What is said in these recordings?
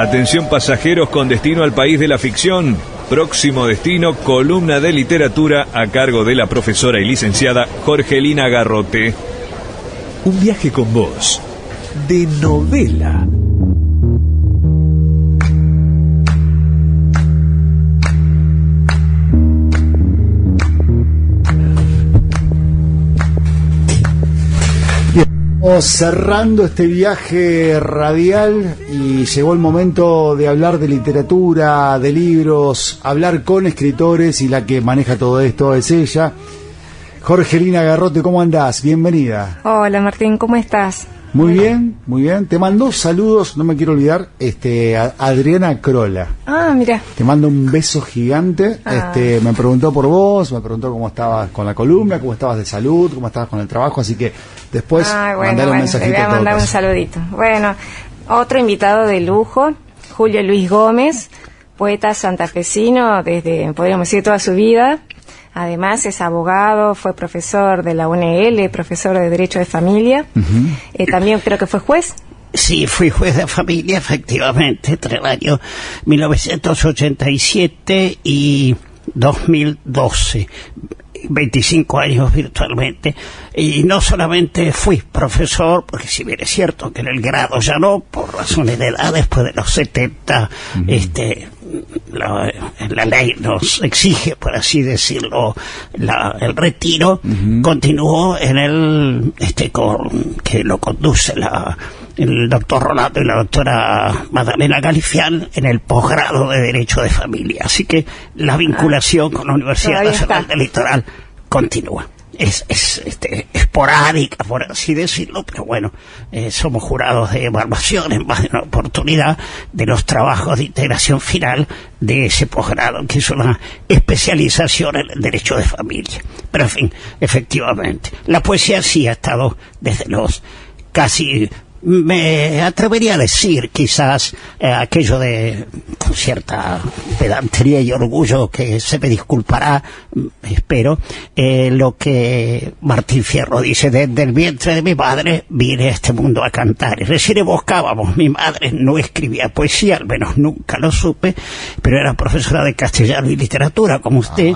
Atención pasajeros con destino al país de la ficción. Próximo destino, columna de literatura a cargo de la profesora y licenciada Jorgelina Garrote. Un viaje con vos, de novela. Cerrando este viaje radial y llegó el momento de hablar de literatura, de libros, hablar con escritores, y la que maneja todo esto es ella. Jorgelina Garrote, ¿cómo andás? Bienvenida. Hola Martín, ¿cómo estás? Muy bien, muy bien. Te mando saludos, no me quiero olvidar, a Adriana Crola. Ah, mira. Te mando un beso gigante. Me preguntó por vos, me preguntó cómo estabas con la columna, cómo estabas de salud, cómo estabas con el trabajo, así que después mandale un mensajito. Te voy a mandar un saludito. Bueno, otro invitado de lujo, Julio Luis Gómez, poeta santafesino desde, podríamos decir, toda su vida. Además es abogado, fue profesor de la UNL, profesor de Derecho de Familia. También creo que fue juez. Sí, fui juez de familia, efectivamente, entre el año 1987 y 2012. 25 años virtualmente, y no solamente fui profesor, porque si bien es cierto que en el grado ya no, por razones de edad, después de los 70, la ley nos exige, por así decirlo, el retiro. Continuó en el que lo conduce el doctor Rolando y la doctora Magdalena Galifián en el posgrado de Derecho de Familia. Así que la vinculación con la Universidad Nacional del Litoral continúa. Es esporádica, por así decirlo, pero bueno, somos jurados de evaluación en más de una oportunidad de los trabajos de integración final de ese posgrado, que es una especialización en el derecho de familia. Pero en fin, efectivamente, la poesía sí ha estado desde los casi... Me atrevería a decir, quizás, aquello de con cierta pedantería y orgullo, que se me disculpará, espero, lo que Martín Fierro dice: desde el vientre de mi madre vine a este mundo a cantar. Y recién evocábamos, mi madre no escribía poesía, al menos nunca lo supe, pero era profesora de castellano y literatura, como usted.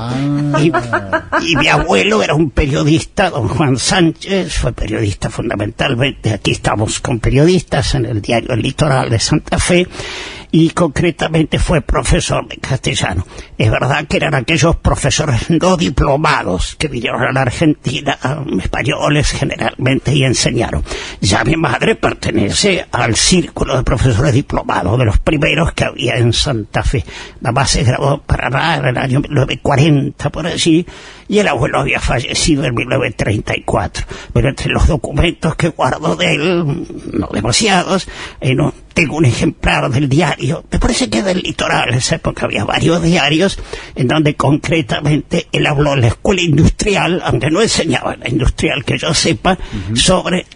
Y mi abuelo era un periodista, don Juan Sánchez, fue periodista fundamentalmente. Aquí estamos con periodistas en el diario El Litoral de Santa Fe, y concretamente fue profesor de castellano. Es verdad que eran aquellos profesores no diplomados que vinieron a la Argentina, españoles generalmente, y enseñaron. Ya mi madre pertenece al círculo de profesores diplomados, de los primeros que había en Santa Fe. La más se graduó en Paraná en el año 1940, por allí, y el abuelo había fallecido en 1934. Pero entre los documentos que guardo de él, no demasiados, tengo un ejemplar del diario, me parece que del Litoral. En esa época había varios diarios en donde concretamente él habló en la escuela industrial, aunque no enseñaba en la industrial que yo sepa, sobre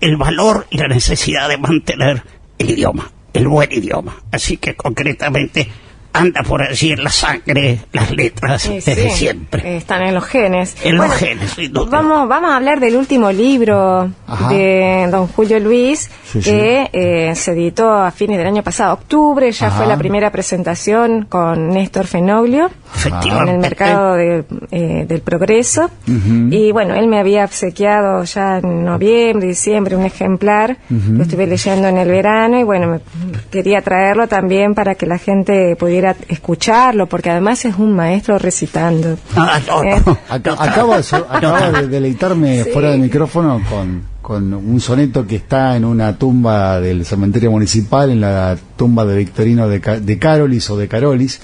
el valor y la necesidad de mantener el idioma, el buen idioma. Así que concretamente anda por allí en la sangre las letras desde siempre. Están en los genes. Los genes, sin duda. Vamos a hablar del último libro de don Julio Luis, que se editó a fines del año pasado, octubre. Ya fue la primera presentación con Néstor Fenoglio en el mercado del Progreso. Y bueno, él me había obsequiado ya en noviembre, diciembre, un ejemplar. Lo estuve leyendo en el verano, y bueno, quería traerlo también para que la gente pudiera escucharlo, porque además es un maestro recitando. Acabo de deleitarme fuera del micrófono con un soneto que está en una tumba del cementerio municipal, en la tumba de Victorino de Carolis o de Carolis,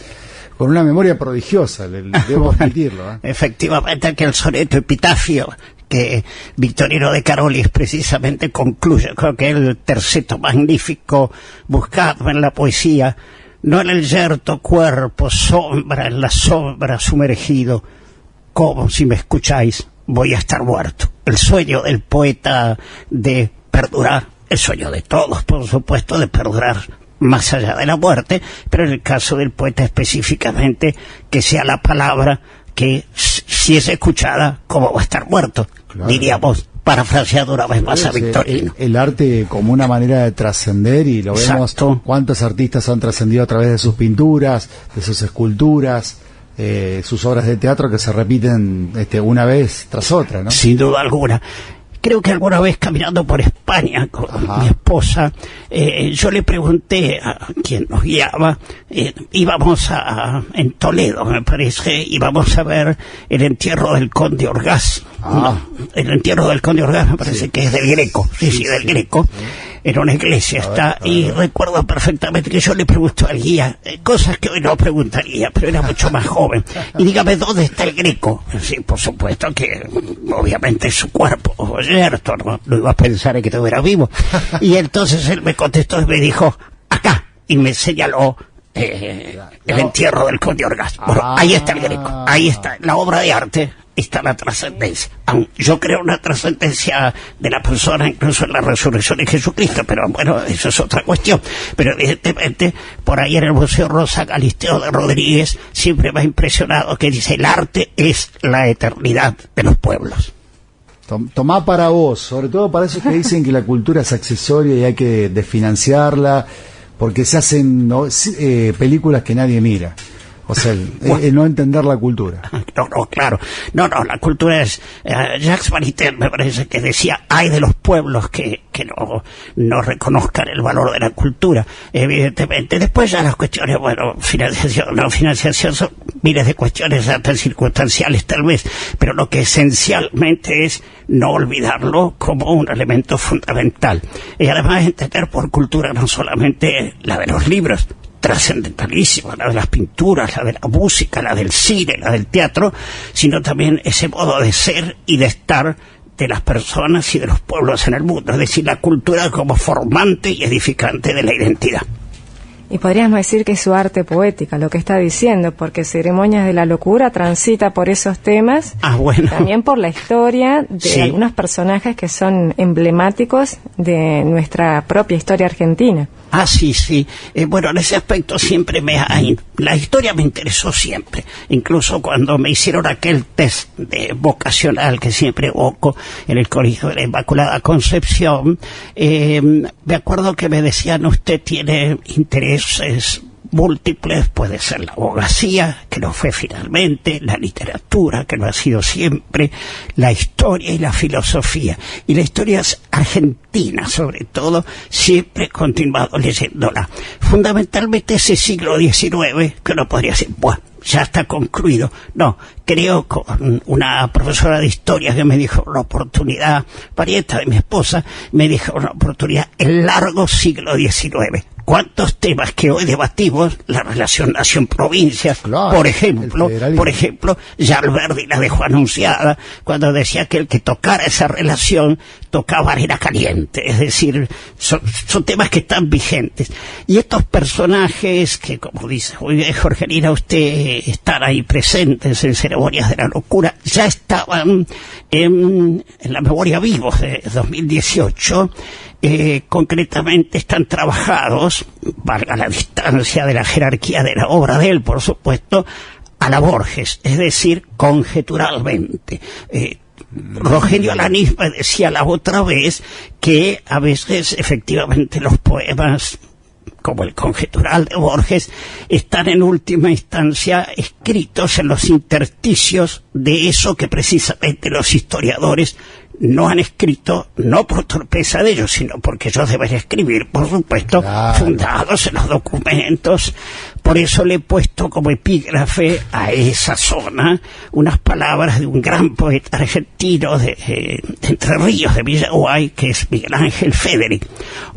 con una memoria prodigiosa, debo admitirlo. Efectivamente, aquel soneto epitafio que Victorino de Carolis precisamente concluye, creo que el terceto magnífico buscado en la poesía: no en el yerto cuerpo, sombra en la sombra sumergido, como si me escucháis voy a estar muerto. El sueño del poeta de perdurar, el sueño de todos, por supuesto, de perdurar más allá de la muerte, pero en el caso del poeta específicamente, que sea la palabra que, si es escuchada, ¿cómo va a estar muerto? Claro. Diríamos parafraseando una vez más a Victorino. El arte como una manera de trascender, y lo vemos, cuántos artistas han trascendido a través de sus pinturas, de sus esculturas, sus obras de teatro que se repiten una vez tras otra, ¿no? Sin duda alguna. Creo que alguna vez caminando por España con mi esposa, yo le pregunté a quien nos guiaba, íbamos en Toledo, me parece, íbamos a ver el entierro del Conde Orgaz. El entierro del Conde Orgaz me parece que es del Greco, del Greco. En una iglesia está, y recuerdo perfectamente que yo le pregunto al guía cosas que hoy no preguntaría, pero era mucho más joven, y dígame, ¿dónde está el Greco? Sí, por supuesto que obviamente su cuerpo yerto, no iba a pensar en que estuviera vivo. Y entonces él me contestó y me dijo, acá, y me señaló el entierro del Conde Orgaz. Bueno, ahí está el Greco, ahí está la obra de arte. Está la trascendencia. Yo creo una trascendencia de la persona, incluso en la resurrección de Jesucristo, pero bueno, eso es otra cuestión. Pero evidentemente, por ahí en el Museo Rosa Galisteo de Rodríguez siempre me ha impresionado que dice: el arte es la eternidad de los pueblos. Tomá para vos, sobre todo para esos que dicen que la cultura es accesoria y hay que desfinanciarla, porque se hacen películas que nadie mira. O sea, el no entender la cultura. No, claro. No, la cultura es... Jacques Maritain me parece que decía, hay de los pueblos que no reconozcan el valor de la cultura. Evidentemente, después ya las cuestiones, bueno, financiación, no financiación, son miles de cuestiones hasta circunstanciales tal vez, pero lo que esencialmente es no olvidarlo como un elemento fundamental. Y además entender por cultura no solamente la de los libros, trascendentalísima, la de las pinturas, la de la música, la del cine, la del teatro, sino también ese modo de ser y de estar de las personas y de los pueblos en el mundo, es decir, la cultura como formante y edificante de la identidad. Y podríamos decir que es su arte poética, lo que está diciendo, porque Ceremonias de la Locura transita por esos temas, bueno. También por la historia de algunos personajes que son emblemáticos de nuestra propia historia argentina. Sí. Bueno, en ese aspecto siempre la historia me interesó siempre. Incluso cuando me hicieron aquel test vocacional que siempre evoco en el Colegio de la Inmaculada Concepción, me acuerdo que me decían, usted tiene intereses múltiples, puede ser la abogacía, que lo fue finalmente, la literatura, que lo ha sido siempre, la historia y la filosofía. Y la historia argentina, sobre todo, siempre he continuado leyéndola. Fundamentalmente ese siglo XIX, que uno podría decir, bueno, ya está concluido. No, creo con una profesora de historia que me dijo una oportunidad, parienta de mi esposa, me dijo una oportunidad, el largo siglo XIX. ¿Cuántos temas que hoy debatimos? La relación nación-provincia, claro, por ejemplo, ya Alberdi la dejó anunciada cuando decía que el que tocara esa relación tocaba arena caliente, es decir, son temas que están vigentes. Y estos personajes que, como dice muy bien Jorgelina, usted están ahí presentes en Ceremonias de la Locura, ya estaban en la memoria vivos de 2018. Concretamente están trabajados, valga la distancia de la jerarquía de la obra de él, por supuesto, a la Borges, es decir, conjeturalmente. Rogelio Alanís me decía la otra vez que a veces efectivamente los poemas, como el conjetural de Borges, están en última instancia escritos en los intersticios de eso que precisamente los historiadores no han escrito, no por torpeza de ellos, sino porque ellos deben escribir, por supuesto, claro, fundados en los documentos. Por eso le he puesto como epígrafe a esa zona unas palabras de un gran poeta argentino de Entre Ríos, de Villaguay, que es Miguel Ángel Federi.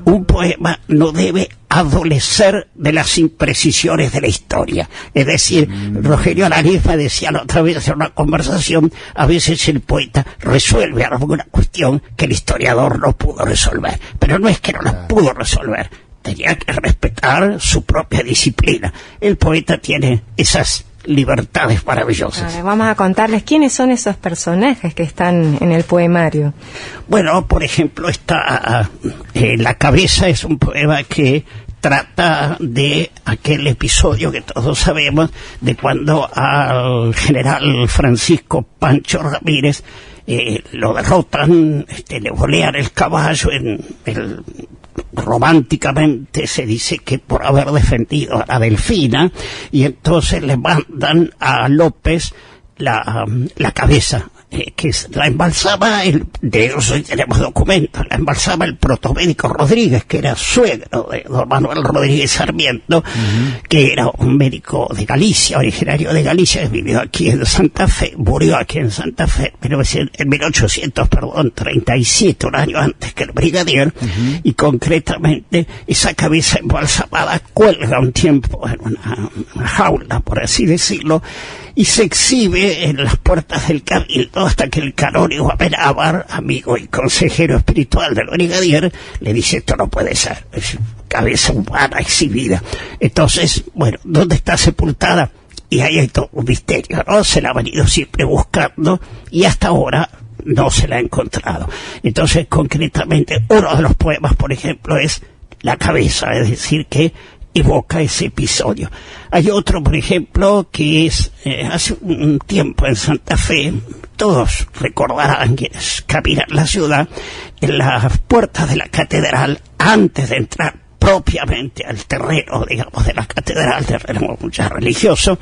Un poema no debe adolecer de las imprecisiones de la historia. Es decir, Rogelio Alanís me decía la otra vez en una conversación, a veces el poeta resuelve alguna cuestión que el historiador no pudo resolver. Pero no es que no la pudo resolver, tenía que respetar su propia disciplina. El poeta tiene esas libertades maravillosas. Vamos a contarles quiénes son esos personajes que están en el poemario. Bueno, por ejemplo, está La Cabeza, es un poema que trata de aquel episodio que todos sabemos, de cuando al general Francisco Pancho Ramírez lo derrotan, le volean el caballo románticamente se dice que por haber defendido a la Delfina, y entonces le mandan a López la cabeza, que la embalsama, de eso hoy tenemos documentos, la embalsama el protomédico Rodríguez, que era suegro de don Manuel Rodríguez Sarmiento, que era un médico de Galicia, originario de Galicia, que vivió aquí en Santa Fe, murió aquí en Santa Fe en 1837, un año antes que el brigadier, y concretamente esa cabeza embalsamada cuelga un tiempo en una jaula, por así decirlo, y se exhibe en las puertas del Cabildo hasta que el canónigo Amenábar, amigo y consejero espiritual del brigadier, le dice: esto no puede ser, es cabeza humana exhibida. Entonces, bueno, ¿dónde está sepultada? Y ahí hay todo un misterio, ¿no? Se la ha venido siempre buscando y hasta ahora no se la ha encontrado. Entonces, concretamente, uno de los poemas, por ejemplo, es La cabeza, es decir, que evoca ese episodio. Hay otro, por ejemplo, que es hace un tiempo en Santa Fe, todos recordarán quienes caminan la ciudad, en las puertas de la catedral, antes de entrar propiamente al terreno, digamos, de la catedral, terreno ya religioso,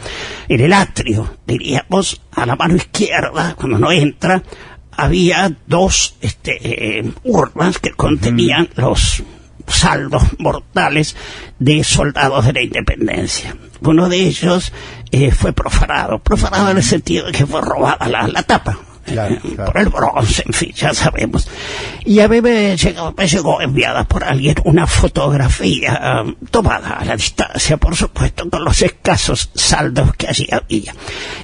en el atrio, diríamos, a la mano izquierda, cuando no entra, había dos urnas que contenían los saldos mortales de soldados de la independencia. Uno de ellos fue profanado en el sentido de que fue robada la tapa. Claro. Por el bronce, en fin, ya sabemos. Y a mí me llegó enviada por alguien una fotografía tomada a la distancia, por supuesto, con los escasos saldos que allí había.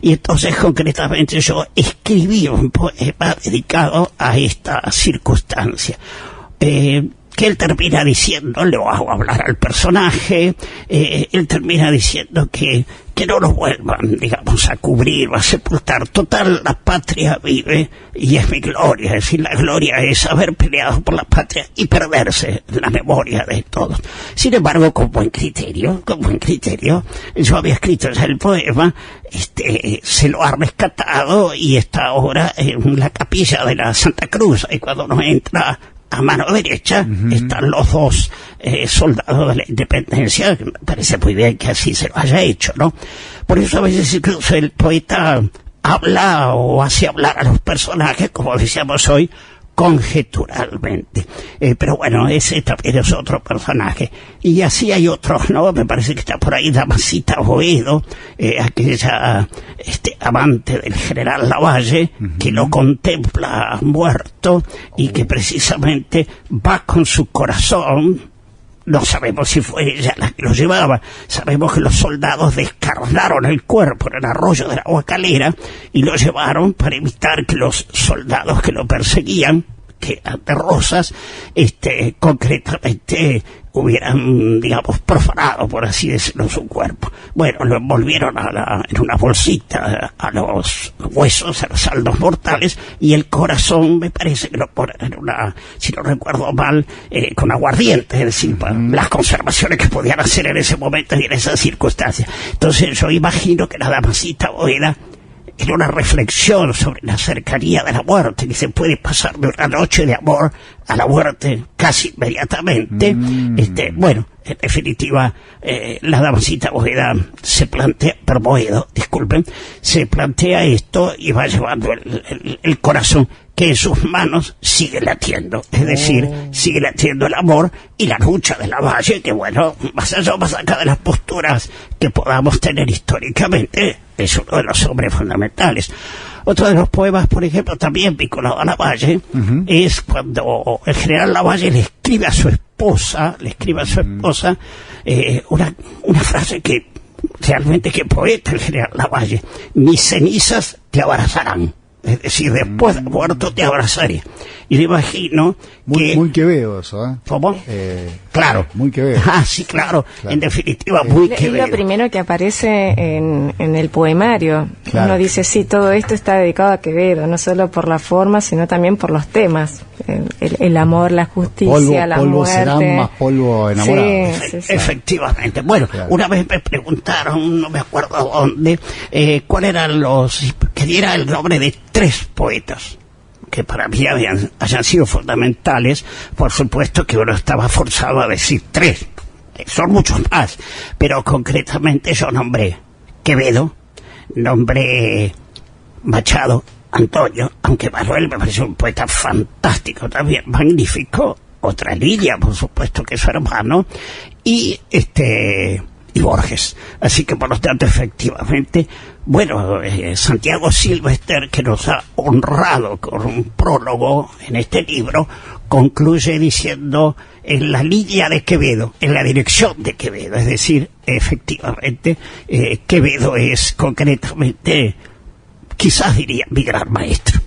Y entonces, concretamente, yo escribí un poema dedicado a esta circunstancia. Que él termina diciendo, le hago hablar al personaje, él termina diciendo que no lo vuelvan, digamos, a cubrir o a sepultar. Total, la patria vive y es mi gloria. Es decir, la gloria es haber peleado por la patria y perderse en la memoria de todos. Sin embargo, con buen criterio, yo había escrito ya el poema, se lo ha rescatado y está ahora en la capilla de la Santa Cruz, y cuando uno entra a mano derecha están los dos soldados de la independencia, que me parece muy bien que así se lo haya hecho, ¿no? Por eso a veces incluso el poeta habla o hace hablar a los personajes, como decíamos hoy, conjeturalmente. Pero bueno, ese también es otro personaje. Y así hay otros, ¿no? Me parece que está por ahí Damasita Boedo, aquella amante del general Lavalle, que lo contempla muerto y que precisamente va con su corazón. No sabemos si fue ella la que lo llevaba. Sabemos que los soldados descarnaron el cuerpo en el arroyo de la Agua Calera y lo llevaron para evitar que los soldados que lo perseguían, que ante Rosas, concretamente hubieran, digamos, profanado, por así decirlo, su cuerpo. Bueno, lo envolvieron en una bolsita a los huesos, a los saldos mortales, y el corazón me parece que lo ponen en una, si no recuerdo mal, con aguardiente, es decir, las conservaciones que podían hacer en ese momento y en esas circunstancias. Entonces yo imagino que la Damasita Boeda era una reflexión sobre la cercanía de la muerte, que se puede pasar de una noche de amor a la muerte casi inmediatamente. Bueno, en definitiva, la Damasita Boeda se plantea esto y va llevando el corazón, que en sus manos sigue latiendo, es decir, sigue latiendo el amor y la lucha de Lavalle, que bueno, más acá de las posturas que podamos tener históricamente, es uno de los hombres fundamentales. Otro de los poemas, por ejemplo, también vinculado a Lavalle, es cuando el general Lavalle le escribe a su esposa, una frase que realmente, que poeta el general Lavalle: mis cenizas te abrazarán. Es decir, después de muerto te abrazaré. Y le imagino que... Muy Quevedo eso, ¿eh? ¿Cómo? Claro. Muy Quevedo. Ah, sí, claro. En definitiva, muy Quevedo. Es lo primero que aparece en el poemario. Claro. Uno dice, sí, todo esto está dedicado a Quevedo, no solo por la forma, sino también por los temas. El amor, la justicia, la polvo muerte. Serán más polvo enamorado. Sí. Efectivamente. Bueno, claro. Una vez me preguntaron, no me acuerdo dónde, cuál eran que diera el nombre de 3 poetas. que para mí hayan sido fundamentales, por supuesto que uno estaba forzado a decir 3. Son muchos más, pero concretamente yo nombré Quevedo, nombré Machado, Antonio, aunque Manuel me pareció un poeta fantástico también, magnífico, otra Lidia, por supuesto, que es su hermano, y Borges. Así que por lo tanto, efectivamente, bueno, Santiago Silvester, que nos ha honrado con un prólogo en este libro, concluye diciendo en la línea de Quevedo, en la dirección de Quevedo, es decir, efectivamente, Quevedo es concretamente, quizás diría, mi gran maestro.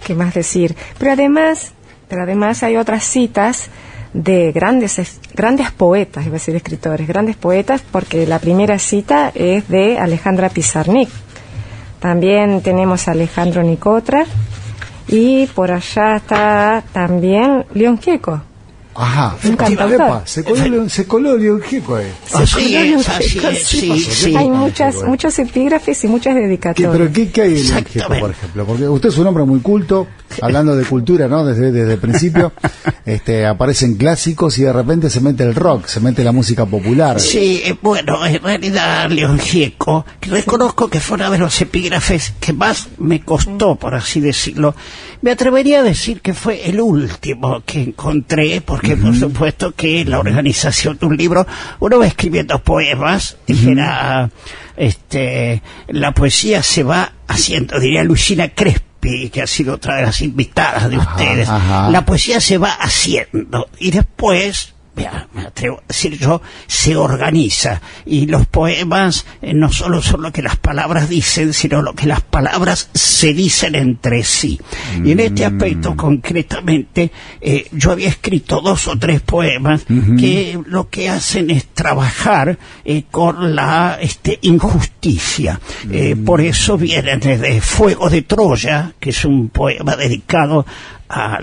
¿Qué más decir? Pero además hay otras citas de grandes poetas, iba a decir escritores, grandes poetas, porque la primera cita es de Alejandra Pizarnik. También tenemos a Alejandro Nicotra, y por allá está también León Gieco. Ajá, se coló León Gieco ahí. Sí. Hay muchos epígrafes y muchas dedicatorias. ¿Pero qué hay de León Gieco, por ejemplo? Porque usted es un hombre muy culto, hablando de cultura, ¿no? Desde el principio, aparecen clásicos y de repente se mete el rock, se mete la música popular. Sí, bueno, en realidad León Gieco, reconozco que fue uno de los epígrafes que más me costó, por así decirlo. Me atrevería a decir que fue el último que encontré, porque por supuesto que en la organización de un libro uno va escribiendo poemas, dijera, la poesía se va haciendo, diría Luisina Crespi, que ha sido otra de las invitadas de ustedes. La poesía se va haciendo y después, me atrevo a decir yo, se organiza, y los poemas no solo son lo que las palabras dicen, sino lo que las palabras se dicen entre sí. Y en este aspecto concretamente yo había escrito 2 o 3 poemas que lo que hacen es trabajar con la injusticia. Por eso vienen desde Fuego de Troya, que es un poema dedicado a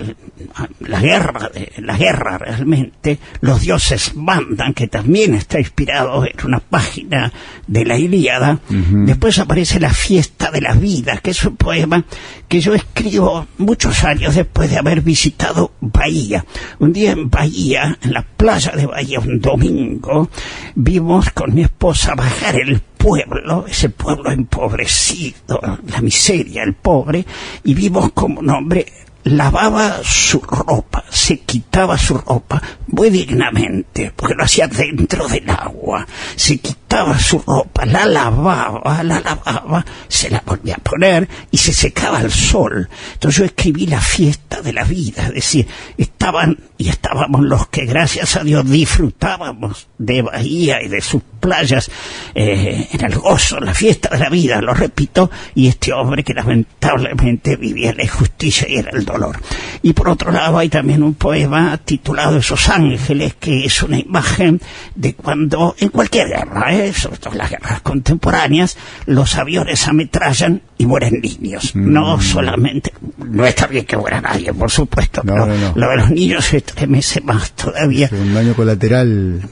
la guerra realmente. Los dioses mandan, que también está inspirado en una página de la Ilíada. Después aparece La fiesta de la vida, que es un poema que yo escribo muchos años después de haber visitado Bahía. Un día en Bahía, en la playa de Bahía, un domingo, vimos con mi esposa bajar el pueblo, ese pueblo empobrecido, la miseria, el pobre, y vimos como un hombre lavaba su ropa, se quitaba su ropa muy dignamente, porque lo hacía dentro del agua, se quitaba su ropa, la lavaba, se la volvía a poner y se secaba al sol. Entonces yo escribí La fiesta de la vida, es decir, estábamos los que gracias a Dios disfrutábamos de Bahía y de sus playas en el gozo, la fiesta de la vida, lo repito, y este hombre que lamentablemente vivía en la injusticia y en el dolor. Y por otro lado hay también un poema titulado Esos ángeles, que es una imagen de cuando en cualquier guerra, sobre todo en las guerras contemporáneas, los aviones ametrallan y mueren niños. No solamente, no está bien que muera nadie, por supuesto, pero lo de los niños se estremece más todavía. Sí, un daño colateral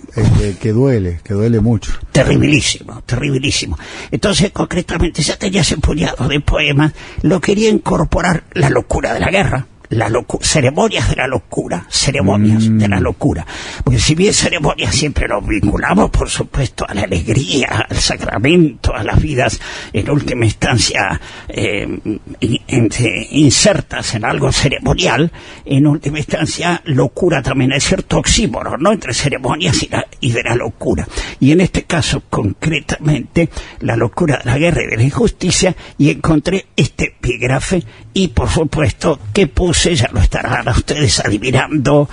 que duele mucho. Terribilísimo. Entonces, concretamente, ya tenía ese puñado de poemas, lo quería incorporar la locura de la guerra, ceremonias de la locura, porque si bien ceremonias siempre nos vinculamos, por supuesto, a la alegría, al sacramento, a las vidas en última instancia insertas en algo ceremonial, en última instancia locura también es cierto oxímoron, ¿no?, entre ceremonias y de la locura, y en este caso concretamente la locura de la guerra y de la injusticia, y encontré este epígrafe, y por supuesto que puse, ya lo estarán ustedes adivinando,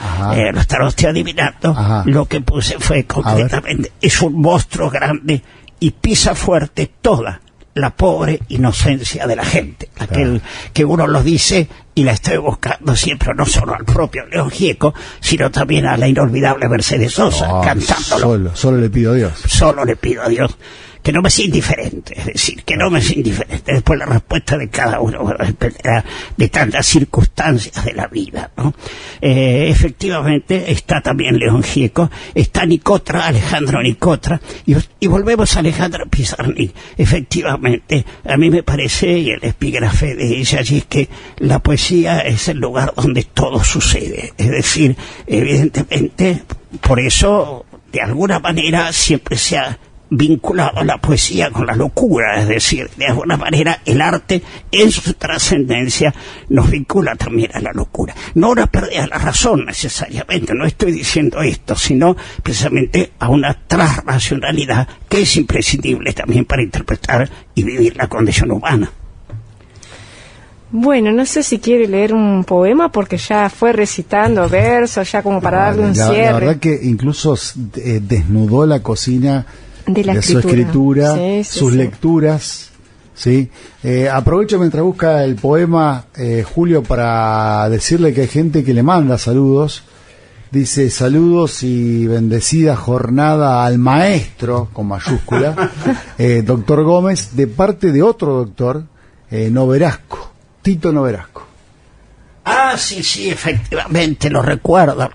lo que puse fue concretamente, es un monstruo grande y pisa fuerte toda la pobre inocencia de la gente, aquel que uno lo dice, y la estoy buscando siempre, no solo al propio León Gieco, sino también a la inolvidable Mercedes Sosa, cantándolo. Solo le pido a Dios. que no me sea indiferente, es decir, que no me sea indiferente. Después la respuesta de cada uno, bueno, dependerá de tantas circunstancias de la vida, ¿no? Efectivamente está también León Gieco, está Nicotra, Alejandro Nicotra, y volvemos a Alejandra Pizarnik. Efectivamente, a mí me parece, y el epígrafe de ella allí, es que la poesía es el lugar donde todo sucede, es decir, evidentemente, por eso, de alguna manera, siempre se ha vinculado la poesía con la locura, es decir, de alguna manera el arte en su trascendencia nos vincula también a la locura. No una pérdida de la razón necesariamente, no estoy diciendo esto, sino precisamente a una transracionalidad que es imprescindible también para interpretar y vivir la condición humana. Bueno, no sé si quiere leer un poema porque ya fue recitando versos, ya como para darle un cierre. La verdad que incluso desnudó la cocina de su escritura, sus lecturas, ¿sí? Aprovecho mientras busca el poema, Julio, para decirle que hay gente que le manda saludos. Dice: saludos y bendecida jornada al maestro, con mayúscula, doctor Gómez, de parte de otro doctor, Noverasco, Tito Noverasco. Ah, sí, efectivamente, lo recuerdo,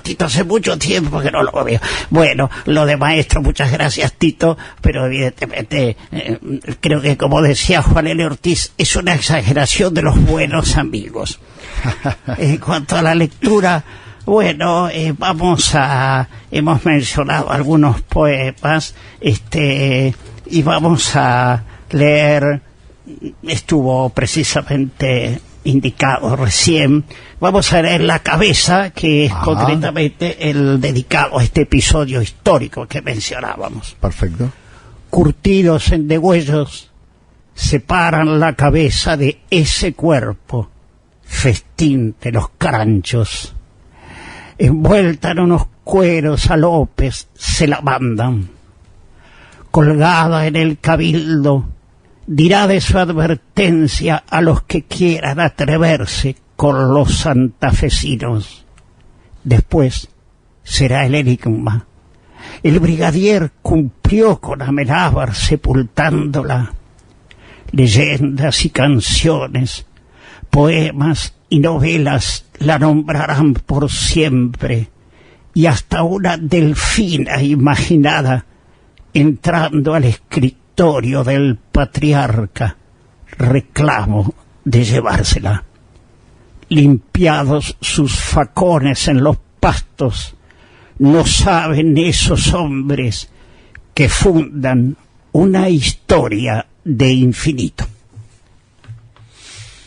Tito, hace mucho tiempo que no lo veo. Bueno, lo de maestro, muchas gracias, Tito, pero evidentemente creo que, como decía Juan L. Ortiz, es una exageración de los buenos amigos. En cuanto a la lectura, bueno, hemos mencionado algunos poemas, y vamos a leer, estuvo precisamente indicado recién, vamos a leer La Cabeza, que es concretamente el dedicado a este episodio histórico que mencionábamos. Perfecto. Curtidos en degüellos, separan la cabeza de ese cuerpo, festín de los caranchos. Envuelta en unos cueros a López se la mandan. Colgada en el cabildo, dirá de su advertencia a los que quieran atreverse con los santafesinos. Después será el enigma. El brigadier cumplió con Amenábar sepultándola. Leyendas y canciones, poemas y novelas la nombrarán por siempre, y hasta una delfina imaginada entrando al escritorio del patriarca, reclamo de llevársela. Limpiados sus facones en los pastos, no saben esos hombres que fundan una historia de infinito.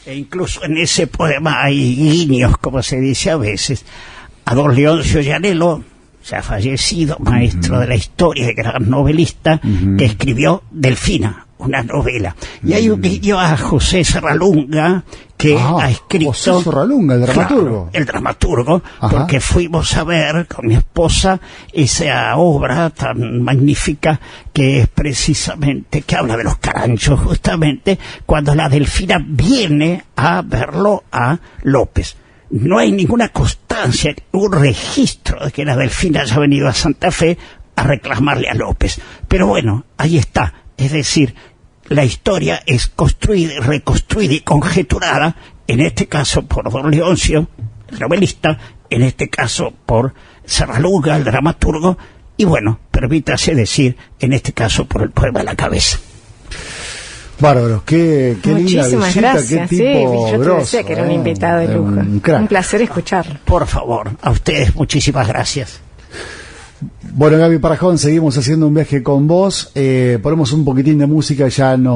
E incluso en ese poema hay guiños, como se dice a veces, a don Leoncio Llanelo, ya fallecido, maestro de la historia y gran novelista, que escribió Delfina, una novela. Y hay un guiño a José Serralunga, que ha escrito... José Serralunga, el dramaturgo. Claro, el dramaturgo, porque fuimos a ver con mi esposa esa obra tan magnífica que es precisamente, que habla de los caranchos, justamente, cuando la Delfina viene a verlo a López. No hay ninguna constancia, un registro de que la Delfina haya venido a Santa Fe a reclamarle a López. Pero bueno, ahí está. Es decir, la historia es construida y reconstruida y conjeturada, en este caso por don Leoncio, el novelista, en este caso por Serralunga, el dramaturgo, y bueno, permítase decir, en este caso por el poema La Cabeza. Bárbaro, qué linda Muchísimas visita, gracias. qué tipo yo te grosso, decía que era un invitado de lujo. Un crack. Un placer escucharlo. Por favor, a ustedes muchísimas gracias. Bueno, Gaby Parajón, seguimos haciendo un viaje con vos. Ponemos un poquitín de música, ya no